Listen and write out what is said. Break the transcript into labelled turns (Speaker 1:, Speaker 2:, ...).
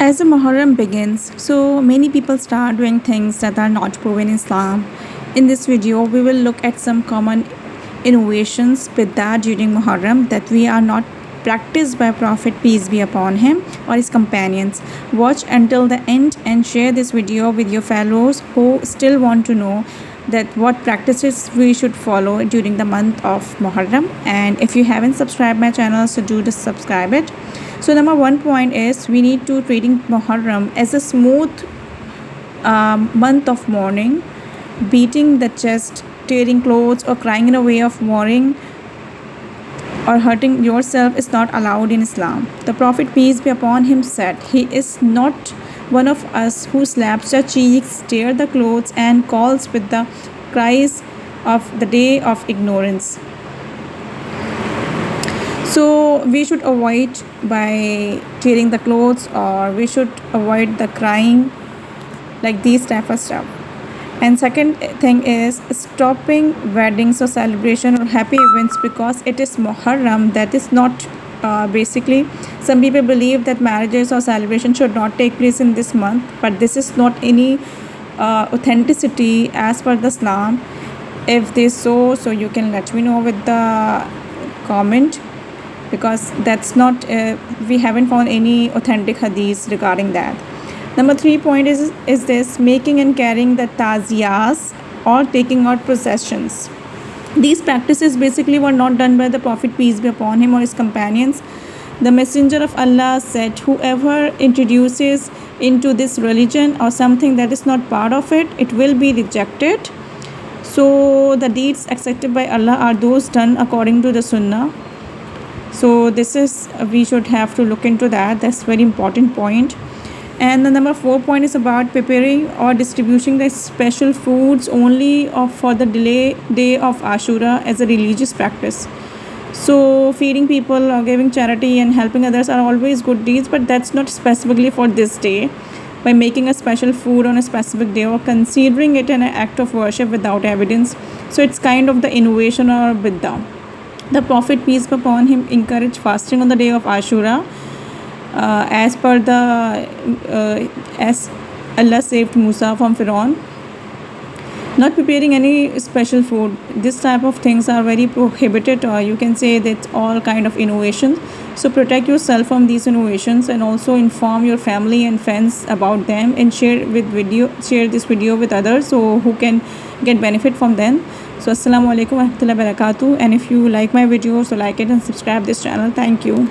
Speaker 1: As the Muharram begins, so many people start doing things that are not proven in Islam. In this video, we will look at some common innovations with that during Muharram that we are not practiced by Prophet peace be upon him or his companions. Watch until the end and share this video with your fellows who still want to know that what practices we should follow during the month of Muharram. And if you haven't subscribed my channel, so do just subscribe it. So number one point is we need to treating Muharram as a smooth month of mourning. Beating the chest, tearing clothes, or crying in a way of mourning or hurting yourself is not allowed in Islam. The Prophet peace be upon him said, "He is not one of us who slaps the cheeks, tears the clothes, and calls with the cries of the day of ignorance." So we should avoid by tearing the clothes, or we should avoid the crying, like these type of stuff. And second thing is stopping weddings or celebration or happy events because it is Muharram. That is not basically, some people believe that marriages or celebration should not take place in this month, but this is not any authenticity as per the Islam. If this so you can let me know with the comment, because that's not we haven't found any authentic hadiths regarding that. Number 3 point is this making and carrying the taziyas or taking out processions. These practices basically were not done by the Prophet peace be upon him or his companions. The Messenger of Allah said, whoever introduces into this religion or something that is not part of it, it will be rejected. So the deeds accepted by Allah are those done according to the Sunnah. So this is, we should have to look into that. That's very important point. And the number 4 point is about preparing or distributing the special foods only for the day of Ashura as a religious practice. So feeding people or giving charity and helping others are always good deeds, but that's not specifically for this day. By making a special food on a specific day or considering it an act of worship without evidence, so it's kind of the innovation or bid'ah. The Prophet peace be upon him encouraged fasting on the day of Ashura, as per the as Allah saved Musa from Pharaoh. Not preparing any special food, this type of things are very prohibited, or you can say that's all kind of innovations. So protect yourself from these innovations and also inform your family and friends about them, and share this video with others so who can get benefit from them. So assalamu alaikum wa rahmatullahi wa barakatuh. And if you like my video, so like it and subscribe this channel. Thank you.